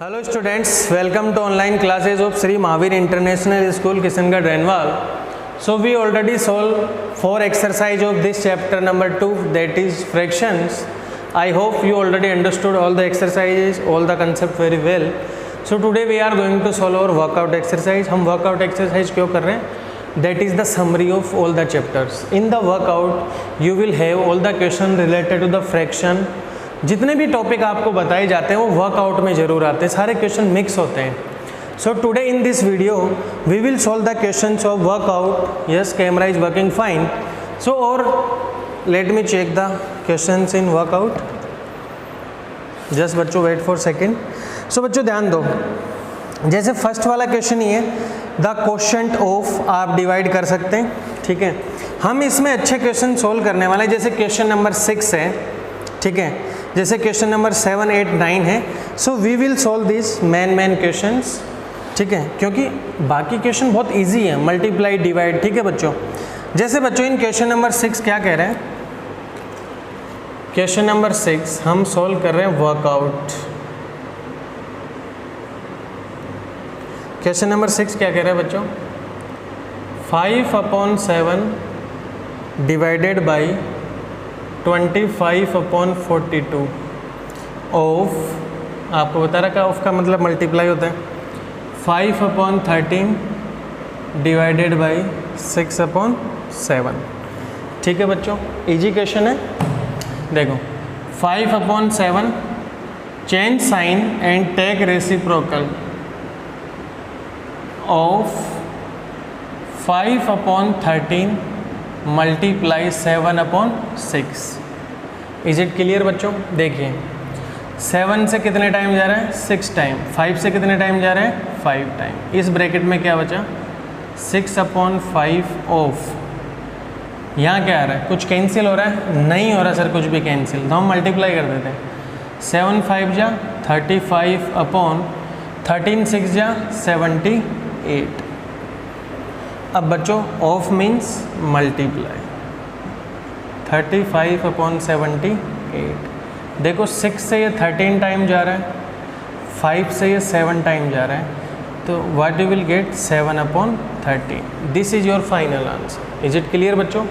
Hello students, welcome to online classes of Sri Mahavir International School, Kishangarh, Renwal. So we already solved 4 exercise of this chapter number 2, that is fractions. I hope you already understood all the exercises, all the concept very well. So today we are going to solve our workout exercise. हम workout exercise क्यों कर रहे हैं? That is the summary of all the chapters. In the workout, you will have all the question related to the fraction. जितने भी topic आपको बताए जाते हैं वो वर्कआउट में ज़रूर आते हैं, सारे क्वेश्चन मिक्स होते हैं. So today in this video we will solve the questions of workout. Yes, camera is working fine. So और let me check the questions in workout. Just बच्चों वेट फॉर सेकेंड. सो बच्चों ध्यान दो, जैसे first वाला question ही है, the quotient of आप डिवाइड कर सकते हैं. ठीक है, हम इसमें अच्छे क्वेश्चन सोल्व करने वाले हैं. जैसे क्वेश्चन नंबर 6 है, ठीक है, जैसे क्वेश्चन नंबर 7, 8, 9 है. So we will solve this main questions. ठीक है, क्योंकि बाकी क्वेश्चन बहुत इजी है, मल्टीप्लाई डिवाइड. ठीक है बच्चों, जैसे बच्चों इन क्वेश्चन नंबर 6 क्या कह रहे हैं? क्वेश्चन नंबर 6 हम सॉल्व कर रहे हैं वर्कआउट. क्वेश्चन नंबर 6 क्या कह रहे हैं बच्चों? 5/7 डिवाइडेड बाई 25/42 ऑफ, आपको बता रखा ऑफ का मतलब मल्टीप्लाई होता है, 5/13 डिवाइडेड बाई 6/7. ठीक है बच्चों, इजी क्वेश्चन है. देखो 5/7 change sign and take reciprocal of 5/13 multiply 7/6. Is it clear बच्चों? देखिए 7 से कितने टाइम जा रहा है? 6 टाइम. 5 से कितने टाइम जा रहा है? 5 टाइम. इस ब्रैकेट में क्या बचा? 6/5 ऑफ, यहाँ क्या आ रहा है? कुछ कैंसिल हो रहा है? नहीं हो रहा सर कुछ भी कैंसिल, तो हम मल्टीप्लाई कर देते हैं. 7 5 जा 35/13 6 जा 78. अब बच्चों ऑफ मीन्स मल्टीप्लाई, 35/78. देखो 6 से ये 13 टाइम जा रहा है, 5 से ये 7 टाइम जा रहा है, तो what you will gate? 7/13. This is your final answer. Is it clear बच्चों?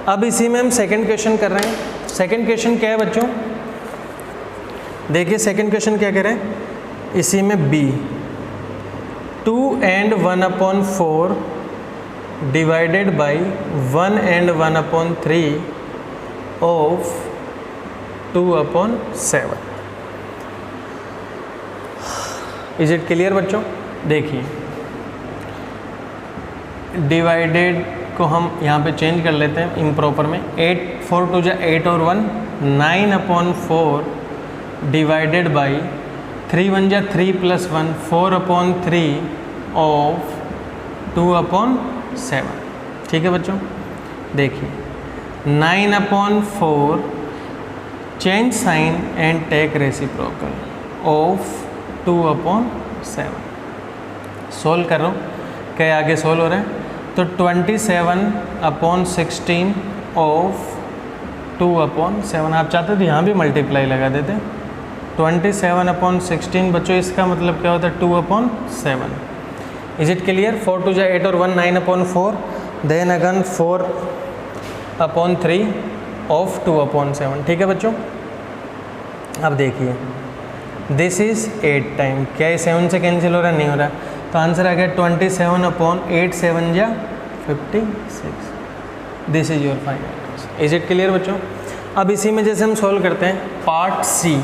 अब इसी में हम सेकंड क्वेश्चन कर रहे हैं. सेकंड क्वेश्चन क्या है बच्चों? देखिए सेकंड क्वेश्चन क्या कह रहे हैं? इसी में b 2 and 1/4 divided by 1 and 1/3 of 2/7. Is it clear बच्चों? देखिए डिवाइडेड को हम यहाँ पे चेंज कर लेते हैं इम्प्रॉपर में. 8 4 2 जा 8 और 1 9/4 डिवाइडेड बाई 3 1 जा 3 + 1 4/3 ऑफ 2/7. ठीक है बच्चों, देखिए 9/4 change sign and take reciprocal of 2/7. Solve करो, क्या आगे सोल्व हो रहा है? तो 27/16 ऑफ 2/7. आप चाहते तो यहाँ भी मल्टीप्लाई लगा देते. 27/16 बच्चों, इसका मतलब क्या होता है? 2/7. Is it clear? 4 2 जा 8 और 1 9/4 देन अगन 4/3 ऑफ 2/7. ठीक है बच्चों, अब देखिए दिस इज 8 टाइम. क्या ये 7 से कैंसिल हो रहा है? नहीं हो रहा. तो आंसर आ गया 27/8 7 जा 56. This is your final answer. Is it clear बच्चों? अब इसी में जैसे हम सोल्व करते हैं पार्ट सी.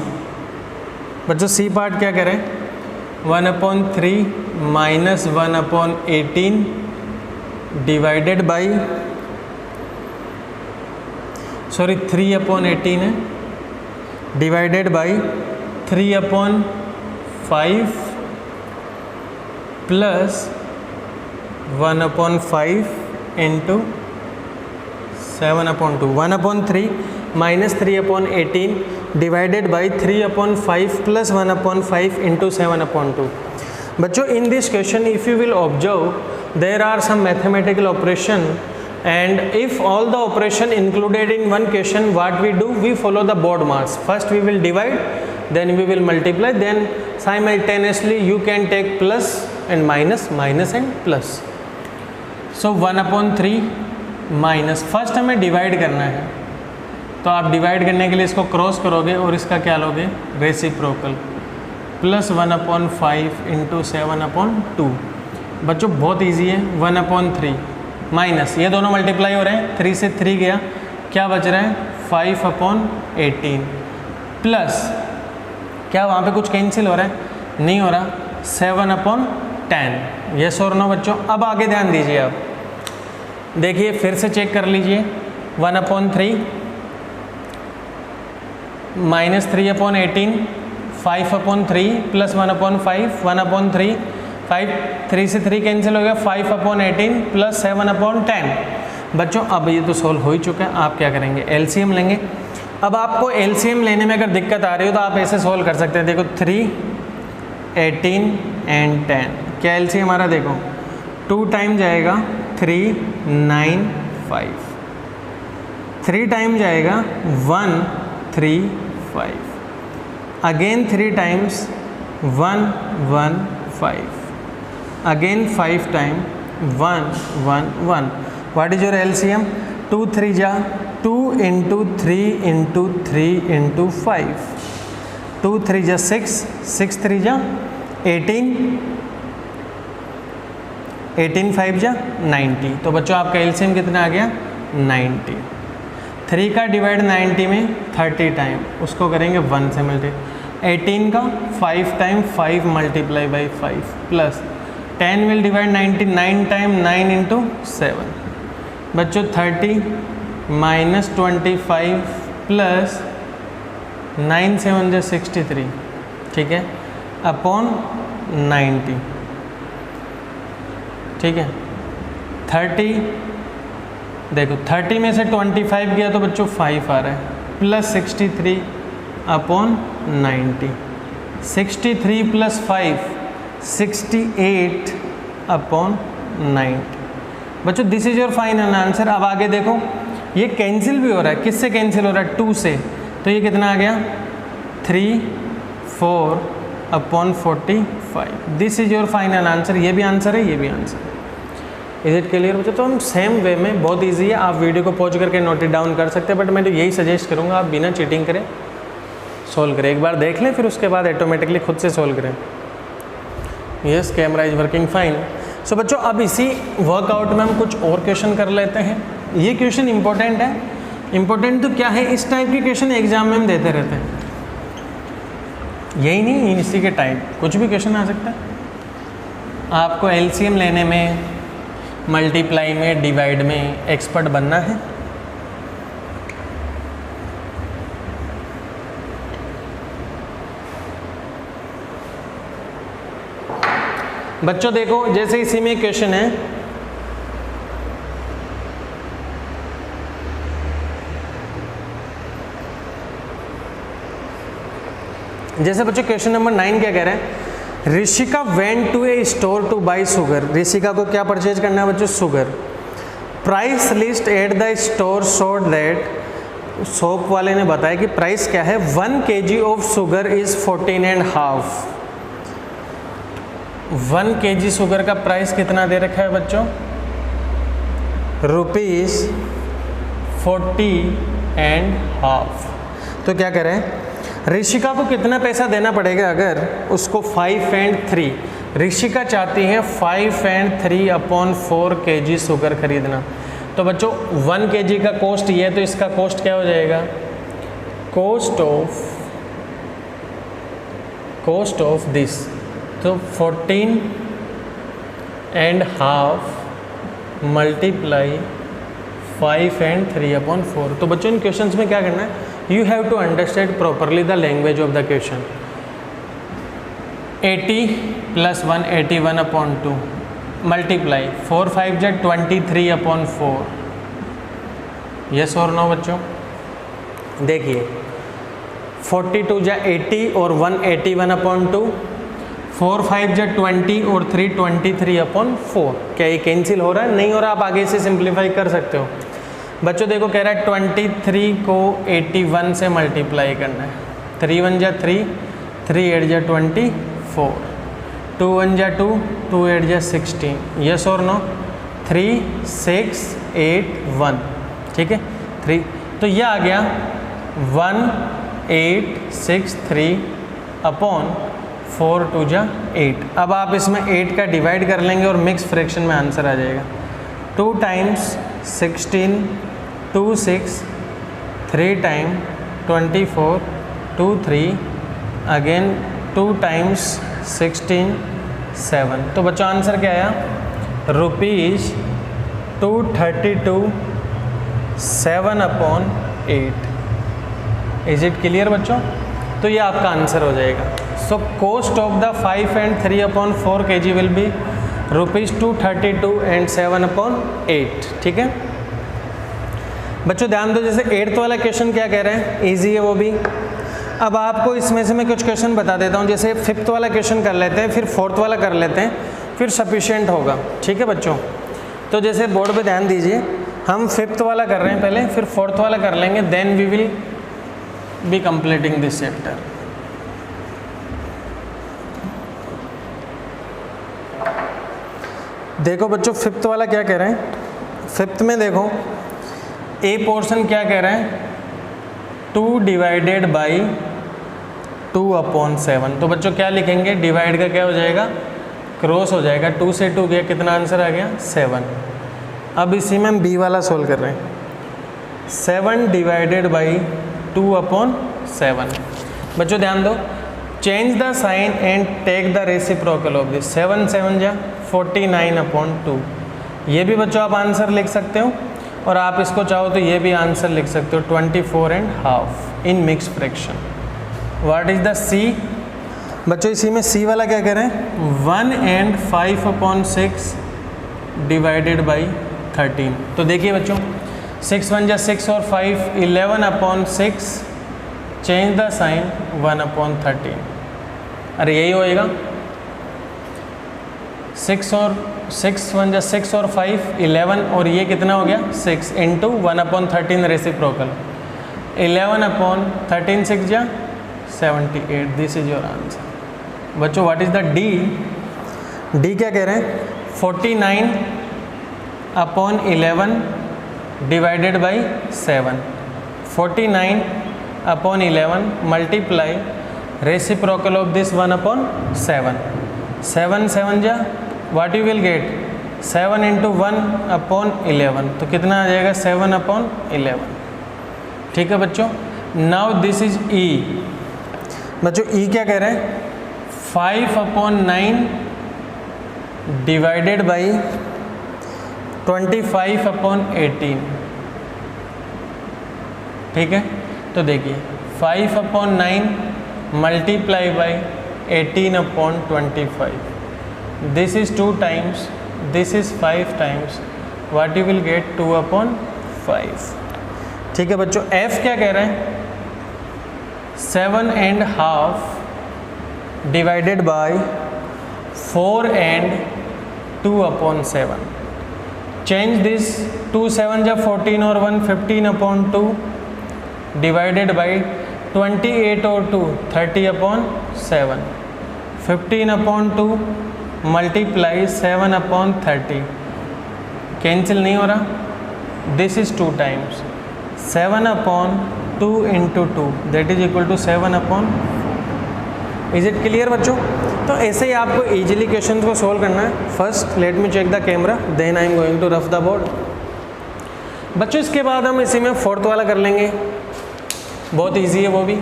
बच्चों सी पार्ट क्या करें? 1/3 माइनस 1/18 डिवाइडेड बाई 3/18 है, divided by 3/5 plus 1/5 into 7/2. 1/3 minus 3/18 divided by 3/5 plus 1/5 into 7/2. बच्चों in this question if you will observe there are some mathematical operation and if all the operation included in one question, what we do? We follow the board marks. First we will divide then we will multiply, then simultaneously you can take plus and minus, minus and plus. So 1/3 minus, first हमें divide करना है, तो आप divide करने के लिए इसको cross करोगे और इसका क्या लोगे, रेसिप्रोकल, प्लस 1/5 इंटू 7/2। बच्चों बहुत इजी है, 1/3 माइनस, ये दोनों मल्टीप्लाई हो रहे हैं, 3 से 3 गया, क्या बच रहा है 5/18 प्लस क्या वहाँ पे कुछ कैंसिल हो रहा है, नहीं हो रहा, 7/10। यस और नो बच्चों। अब आगे ध्यान दीजिए, आप देखिए फिर से चेक कर लीजिए, 1/3 माइनस 3/18, 5/3 प्लस 1/5, 1/3, 5 3 से 3 कैंसिल हो गया, 5/18 प्लस 7/10। बच्चों अब ये तो सोल्व हो ही चुका है, आप क्या करेंगे, एलसीएम लेंगे। अब आपको एलसीएम लेने में अगर दिक्कत आ रही हो तो आप ऐसे सोल्व कर सकते हैं, देखो 3, 18 एंड 10, क्या एलसीएम हमारा देखो 2 टाइम जाएगा 3, 9, 5, 3 टाइम जाएगा 1, 3, 5, again 3 times 1, 1, 5, again 5 time 1, 1, 1। What is your LCM, 2 3 जा 2 इंटू 3 इंटू 3 इंटू 5, 2 3 जा 6, 6 3 जा 18, 18 5 जा 90। तो बच्चों आपका एलसीएम कितना आ गया 90। 3 का डिवाइड 90 में 30 टाइम, उसको करेंगे 1 से मल्टीप्लाई, 18 का 5 time 5 multiply by 5 plus 10 will divide 90 9 time 9 into 7। बच्चों 30 माइनस 25 प्लस 9 7 जा 63, ठीक है, अपॉन 90, ठीक है। 30 देखो 30 में से 25 गया तो बच्चों 5 आ रहा है, प्लस 63 अपॉन 90, 63 प्लस 5 68 अपॉन 90। बच्चों this is your final answer. अब आगे देखो ये कैंसिल भी हो रहा है, किससे कैंसिल हो रहा है, 2 से, तो ये कितना आ गया 3, 4 upon 45। This is your final answer. ये भी आंसर है, ये भी आंसर है। इज इट क्लियर बच्चों। तो हम सेम वे में, बहुत ईजी है, आप वीडियो को पॉज करके नोट इट डाउन कर सकते हैं, बट मैं तो यही सजेस्ट करूँगा आप बिना चीटिंग करें सोल्व करें, एक बार देख लें फिर उसके बाद ऑटोमेटिकली खुद से सोल्व करें। Yes, camera is working fine. So बच्चों अब इसी वर्कआउट में हम कुछ और क्वेश्चन कर लेते हैं। ये क्वेश्चन इंपॉर्टेंट है। इंपॉर्टेंट तो क्या है, इस टाइप के क्वेश्चन एग्जाम में हम देते रहते हैं, यही नहीं इसी के टाइप कुछ भी क्वेश्चन आ सकता है। आपको एलसीएम लेने में, मल्टीप्लाई में, डिवाइड में एक्सपर्ट बनना है। बच्चों देखो जैसे इसी में क्वेश्चन है, जैसे बच्चों क्वेश्चन नंबर 9 क्या कह रहे हैं, Rishika went to a store to buy sugar. Rishika को क्या परचेज करना है बच्चों, sugar. Price list at the store showed that, shop वाले ने बताया कि प्राइस क्या है, 1 kg of sugar is 14.5। 1 kg sugar का प्राइस कितना दे रखा है बच्चों, ₹40.5। तो क्या करें, ऋषिका को कितना पैसा देना पड़ेगा अगर उसको 5 and 3, ऋषिका चाहती है 5 and 3 अपॉन 4 kg शुगर खरीदना। तो बच्चों 1 kg का कॉस्ट ये है, तो इसका कॉस्ट क्या हो जाएगा, कॉस्ट ऑफ दिस, तो 14.5 मल्टीप्लाई 5 and 3 अपॉन 4। तो बच्चों इन क्वेश्चंस में क्या करना है, you have to understand properly the language of the question। 80 plus 1 81 upon 2 multiply 4 5 जा 23 upon 4। yes और no बच्चों, देखिए 42 जा 80 और 1 81 upon 2, 4 5 जा 20 और 3 23 upon 4। क्या ये कैंसिल हो रहा है, नहीं हो रहा, आप आगे से सिंप्लीफाई कर सकते हो। बच्चों देखो कह रहा है 23 को 81 से मल्टीप्लाई करना है, 3 1 जा 3, 3 8 जा 24, 2 1 जा 2, 2 8 जा 16, यस और नो, 3 6 8 1, ठीक है 3, तो ये आ गया 1863 अपॉन 4 2 जा 8। अब आप इसमें 8 का डिवाइड कर लेंगे और मिक्स फ्रैक्शन में आंसर आ जाएगा। 2 टाइम्स 16 2 6, 3 टाइम 24 2 3, अगेन 2 टाइम्स 16 7। तो बच्चों आंसर क्या आया? ₹232 7 अपॉन 8। इज इट क्लियर बच्चों? तो ये आपका आंसर हो जाएगा। So cost of the 5 and 3 upon 4 kg will be ₹232 and 7 upon 8। ठीक है बच्चों, ध्यान दो, जैसे 8th वाला क्वेश्चन क्या कह रहे हैं, इजी है वो भी। अब आपको इसमें से मैं कुछ क्वेश्चन बता देता हूँ, जैसे 5th वाला क्वेश्चन कर लेते हैं, फिर 4th वाला कर लेते हैं, फिर सफिशिएंट होगा। ठीक है बच्चों, तो जैसे बोर्ड पे ध्यान दीजिए, हम 5th वाला कर रहे हैं पहले, फिर 4th वाला कर लेंगे, then we will be completing this chapter. देखो बच्चों 5th वाला क्या कह रहे हैं, 5th में देखो ए पोर्शन क्या कह रहे हैं, 2 डिवाइडेड बाई 2 अपॉन 7। तो बच्चों क्या लिखेंगे, डिवाइड का क्या हो जाएगा, क्रॉस हो जाएगा, 2 से 2 गया, कितना आंसर आ गया 7। अब इसी में हम बी वाला सोल्व कर रहे हैं, 7 डिवाइडेड बाई 2 अपॉन 7। बच्चों ध्यान दो, change the sign and take the reciprocal of this. 7 7 जा 49 अपॉन 2। ये भी बच्चों आप आंसर लिख सकते हो, और आप इसको चाहो तो ये भी आंसर लिख सकते हो, 24 and half इन mix fraction. What is the C? बच्चों इसी में सी वाला क्या कह रहे हैं, 1 and 5 अपॉन 6 डिवाइडेड बाई 13। तो देखिए बच्चों 6 1 जा 6 और 5 11 upon 6, change the sign 1 upon 13। अरे यही होएगा, 6 और 6 1 जा 6 और 5 11, और ये कितना हो गया 6 इंटू 1 अपॉन 13 रेसिप्रोकल, 11 अपॉन 13 6 जा 78। This is your answer. बच्चों what is the D? D क्या कह रहे हैं, 49 upon 11 divided by 7, 49 upon 11 multiply reciprocal of this 1 upon 7, 7 7 जा what you will get, 7 into 1 upon 11, तो कितना आ जाएगा 7 अपॉन 11। ठीक है बच्चों, नाउ दिस इज ई। बच्चों ई क्या कह रहे हैं, 5 अपॉन 9 डिवाइडेड बाई 25 अपॉन 18। ठीक है, तो देखिए 5 upon 9 multiply by 18 upon 25, this is 2 times, this is 5 times, what you will gate 2 upon 5। ठीक है बच्चों, एफ क्या कह रहे हैं, 7 and half divided by 4 and 2 upon 7। Change this, 2 7 जा 14 और 1 15 अपॉन 2 डिवाइडेड बाई 28 और 2 30 upon 7, 15 upon 2 multiply 7 upon 30, cancel नहीं हो रहा, this is 2 times, 7 upon 2 into 2 that is equal to 7 upon. Is it clear बच्चों? तो ऐसे ही आपको इजीली क्वेश्चन को सोल्व करना है। First let me check the camera, then I am going to rough the board. बच्चों इसके बाद हम इसी में 4th वाला कर लेंगे, बहुत इजी है वो भी।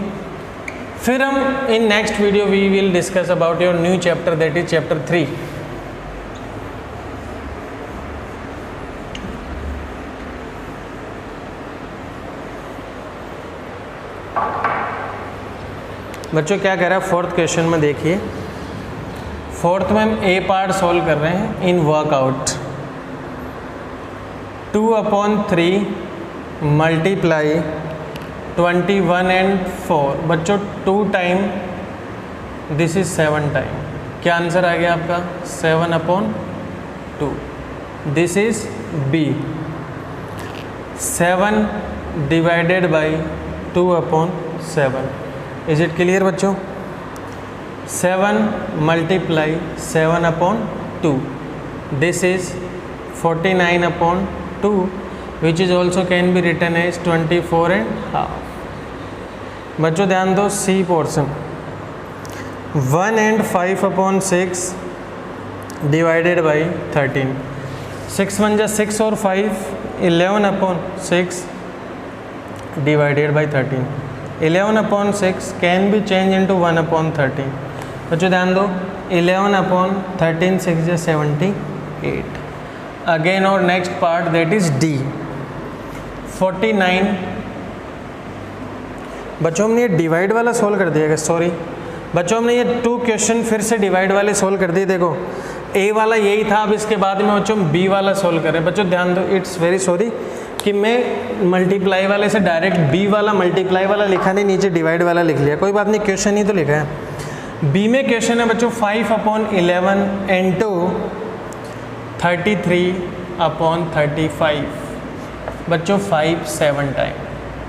फिर हम in next video we will discuss about your new chapter that is chapter 3। बच्चों क्या कह रहा है 4th क्वेश्चन में, देखिए 4th में हम ए पार्ट सोल्व कर रहे हैं in workout. 2 upon 3 multiply 21 and 4। बच्चों 2 टाइम, दिस इज 7 टाइम, क्या आंसर आ गया आपका 7 upon 2। This is B, 7 divided by 2 upon 7, is it clear बच्चों? 7 multiply 7/2, this is 49/2, which is also can be written as 24.5। बच्चों ध्यान दो, C portion 1 and 5/6 divided by 13, 6 1 जा 6 और 5 11/6 divided by 13, 11/6 can be change into 1/13। बच्चों ध्यान दो, 11/13 6 जा 78। अगेन और next part that is D 49। बच्चों हमने ये डिवाइड वाला सोल्व कर दिया, सॉरी बच्चों हमने ये 2 क्वेश्चन फिर से डिवाइड वाले सोल्व कर दिए। देखो ए वाला यही था, अब इसके बाद में बच्चों बी वाला सोल्व करें। बच्चों ध्यान दो, इट्स वेरी सॉरी कि मैं मल्टीप्लाई वाले से डायरेक्ट बी वाला मल्टीप्लाई वाला लिखा नहीं, नीचे डिवाइड वाला लिख लिया। कोई बात नहीं, क्वेश्चन ही तो लिखा है। बी में क्वेश्चन है बच्चों 5/11 इंटू 33/35। बच्चों 5 7 time,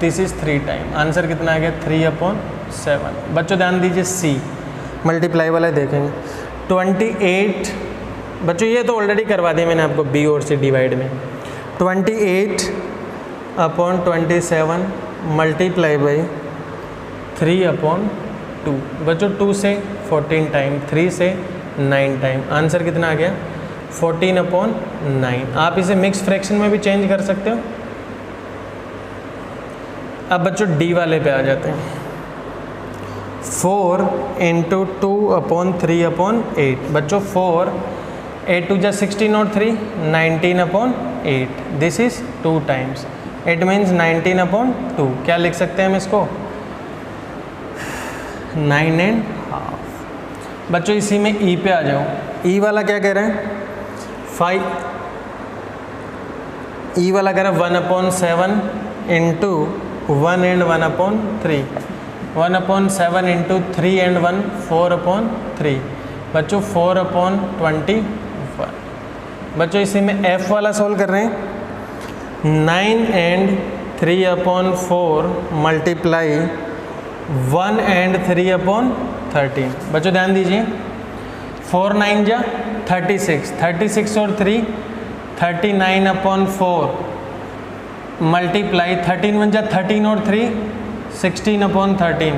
this is 3 time. Answer कितना आ गया? 3/7। बच्चों ध्यान दीजिए, सी मल्टीप्लाई वाला देखेंगे 28। बच्चों ये तो ऑलरेडी करवा दिया मैंने आपको बी और सी डिवाइड में। 28/27 मल्टीप्लाई बाई 3/2। बच्चों 2 से 14 टाइम, 3 से 9 टाइम। आंसर कितना आ गया? 14/9। आप इसे मिक्स फ्रैक्शन में भी चेंज कर सकते हो। अब बच्चों डी वाले पे आ जाते हैं। 4 × 2/3/8। बच्चों 4 8 2 जा 16 और 3 19/8, this is 2 times, it means 19/2। क्या लिख सकते हैं हम इसको? 9.5। बच्चों इसी में ई पे आ जाओ। ई वाला क्या कह रहे हैं? 5। ई वाला कह रहा है 1/7 इंटू 1 and 1/3, 1/7 इंटू 3 and 1 4/3। बच्चों 4/21। बच्चों इसी में एफ वाला सोल्व कर रहे हैं। 9 and 3/4 मल्टीप्लाई 1 and 3/13। बच्चों ध्यान दीजिए, 4 9 जा 36, 36 और 3 39/4 मल्टीप्लाई 13 1 जा 13 और 3 16/13,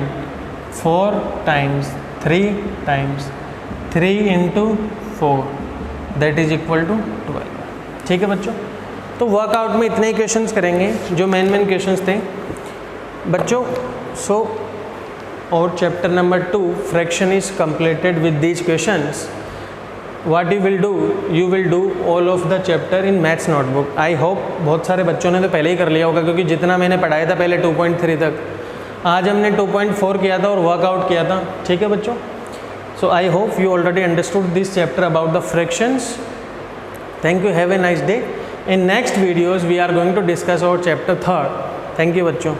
4 times 3 times 3 × 4 that is equal to 12। ठीक है बच्चों, तो वर्कआउट में इतने ही क्वेश्चंस करेंगे जो मेन क्वेश्चंस थे बच्चों। सो और chapter number 2 fraction is completed with these questions. What you will do all of the chapter in maths notebook. I hope बहुत सारे बच्चों ने तो पहले ही कर लिया होगा, क्योंकि जितना मैंने पढ़ाया था पहले 2.3 तक, आज हमने 2.4 किया था और वर्कआउट किया था। ठीक है बच्चों, so I hope you already understood this chapter about the fractions. Thank you, have a nice day. In next videos we are going to discuss our chapter 3rd। Thank you बच्चों।